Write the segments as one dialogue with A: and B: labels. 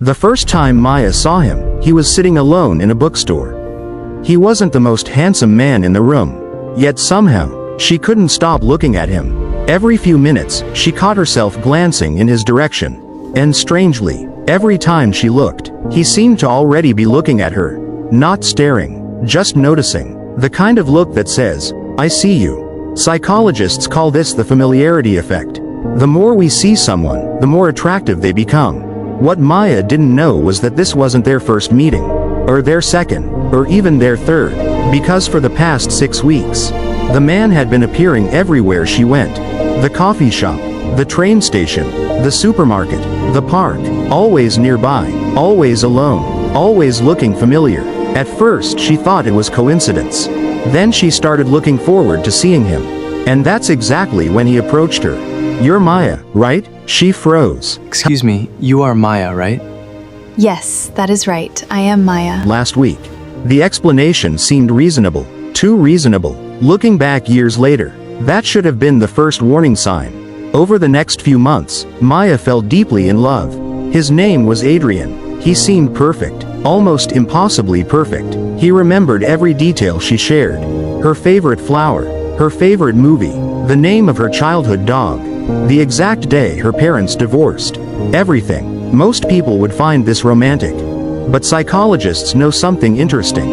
A: The first time Maya saw him, he was sitting alone in a bookstore. He wasn't the most handsome man in the room, yet somehow, she couldn't stop looking at him. Every few minutes, she caught herself glancing in his direction, and strangely, every time she looked, he seemed to already be looking at her, not staring, just noticing, the kind of look that says, "I see you." Psychologists call this the familiarity effect. The more we see someone, the more attractive they become. What Maya didn't know was that this wasn't their first meeting, or their second, or even their third, because for the past 6 weeks, the man had been appearing everywhere she went. The coffee shop, the train station, the supermarket, the park, always nearby, always alone, always looking familiar. At first she thought it was coincidence. Then she started looking forward to seeing him. And that's exactly when he approached her. "You're Maya, right?" She froze.
B: Excuse me, you are Maya, right?
C: Yes, that is right. I am Maya.
A: Last week. The explanation seemed reasonable. Too reasonable. Looking back years later, that should have been the first warning sign. Over the next few months, Maya fell deeply in love. His name was Adrian. He seemed perfect, almost impossibly perfect. He remembered every detail she shared. Her favorite flower, her favorite movie, the name of her childhood dog, the exact day her parents divorced. Everything. Most people would find this romantic. But psychologists know something interesting.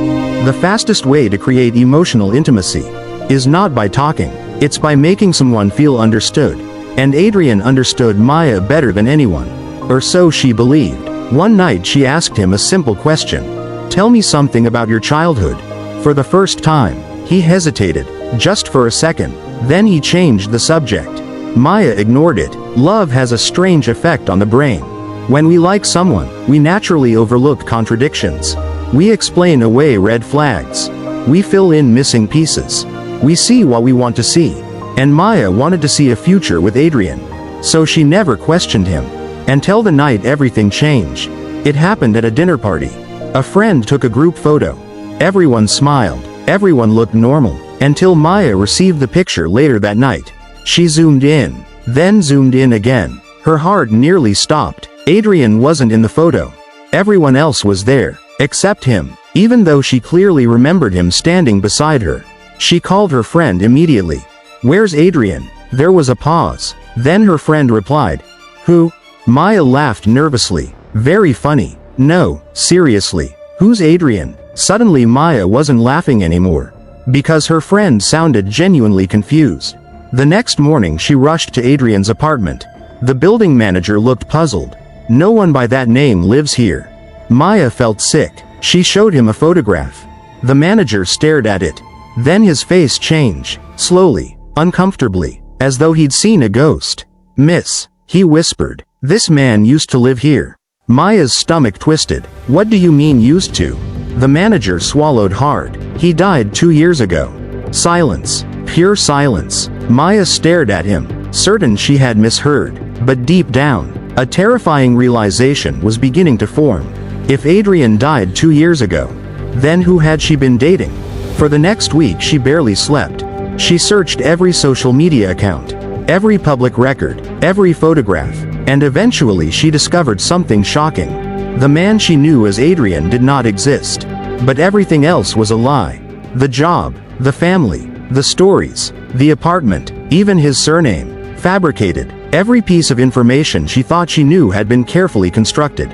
A: The fastest way to create emotional intimacy is not by talking, it's by making someone feel understood. And Adrian understood Maya better than anyone. Or so she believed. One night she asked him a simple question. "Tell me something about your childhood." For the first time, he hesitated, just for a second. Then he changed the subject. Maya ignored it. Love has a strange effect on the brain. When we like someone, we naturally overlook contradictions. We explain away red flags. We fill in missing pieces. We see what we want to see. And Maya wanted to see a future with Adrian. So she never questioned him. Until the night everything changed. It happened at a dinner party. A friend took a group photo. Everyone smiled. Everyone looked normal. Until Maya received the picture later that night. She zoomed in. Then zoomed in again. Her heart nearly stopped. Adrian wasn't in the photo. Everyone else was there, except him, even though she clearly remembered him standing beside her. She called her friend immediately. "Where's Adrian?" There was a pause. Then her friend replied, "Who?" Maya laughed nervously. "Very funny." "No, seriously. Who's Adrian?" Suddenly Maya wasn't laughing anymore, because her friend sounded genuinely confused. The next morning she rushed to Adrian's apartment. The building manager looked puzzled. "No one by that name lives here." Maya felt sick. She showed him a photograph. The manager stared at it. Then his face changed, slowly, uncomfortably, as though he'd seen a ghost. "Miss," he whispered, "this man used to live here." Maya's stomach twisted. "What do you mean used to?" The manager swallowed hard. "He died 2 years ago." Silence. Pure silence. Maya stared at him, certain she had misheard. But deep down, a terrifying realization was beginning to form. If Adrian died 2 years ago, then who had she been dating? For the next week she barely slept. She searched every social media account, every public record, every photograph, and eventually she discovered something shocking. The man she knew as Adrian did not exist. But everything else was a lie. The job, the family, the stories, the apartment, even his surname, fabricated. Every piece of information she thought she knew had been carefully constructed.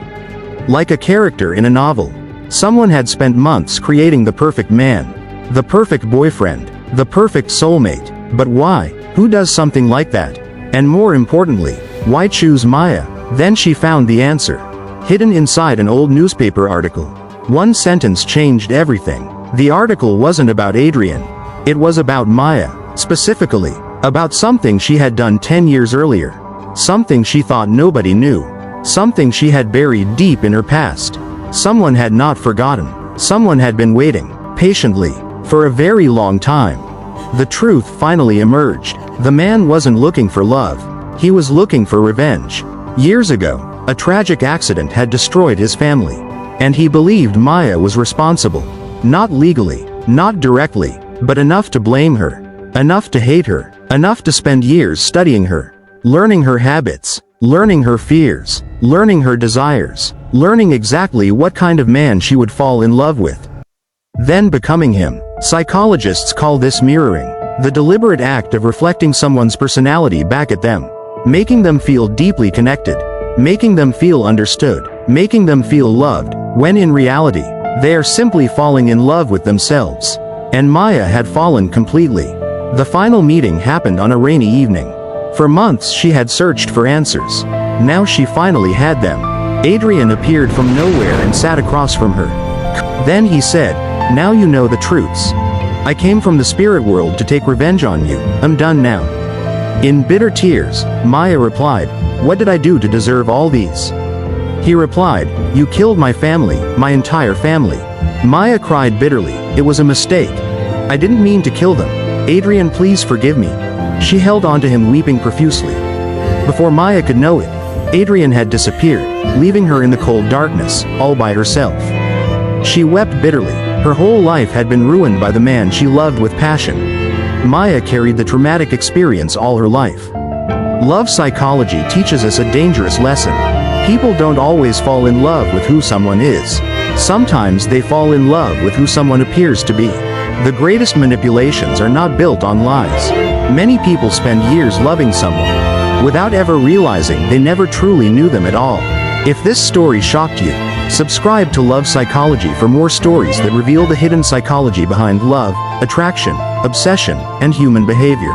A: Like a character in a novel. Someone had spent months creating the perfect man, the perfect boyfriend, the perfect soulmate. But why? Who does something like that? And more importantly, why choose Maya? Then she found the answer. Hidden inside an old newspaper article. One sentence changed everything. The article wasn't about Adrian. It was about Maya, specifically, about something she had done 10 years earlier. Something she thought nobody knew. Something she had buried deep in her past. Someone had not forgotten. Someone had been waiting, patiently, for a very long time. The truth finally emerged. The man wasn't looking for love. He was looking for revenge. Years ago, a tragic accident had destroyed his family. And he believed Maya was responsible. Not legally, not directly, but enough to blame her. Enough to hate her. Enough to spend years studying her. Learning her habits. learning her fears, learning her desires, learning exactly what kind of man she would fall in love with. Then becoming him. Psychologists call this mirroring, the deliberate act of reflecting someone's personality back at them, making them feel deeply connected, making them feel understood, making them feel loved, when in reality, they are simply falling in love with themselves. And Maya had fallen completely. The final meeting happened on a rainy evening. For months she had searched for answers. Now she finally had them. Adrian appeared from nowhere and sat across from her. Then he said, "Now you know the truths. I came from the spirit world to take revenge on you. I'm done now." In bitter tears, Maya replied, "What did I do to deserve all these?" He replied, "You killed my family, my entire family." Maya cried bitterly, "It was a mistake. I didn't mean to kill them. Adrian, please forgive me." She held onto him weeping profusely. Before Maya could know it, Adrian had disappeared, leaving her in the cold darkness, all by herself. She wept bitterly. Her whole life had been ruined by the man she loved with passion. Maya carried the traumatic experience all her life. Love psychology teaches us a dangerous lesson. People don't always fall in love with who someone is. Sometimes they fall in love with who someone appears to be. The greatest manipulations are not built on lies. Many people spend years loving someone, without ever realizing they never truly knew them at all. If this story shocked you, subscribe to Love Psychology for more stories that reveal the hidden psychology behind love, attraction, obsession, and human behavior.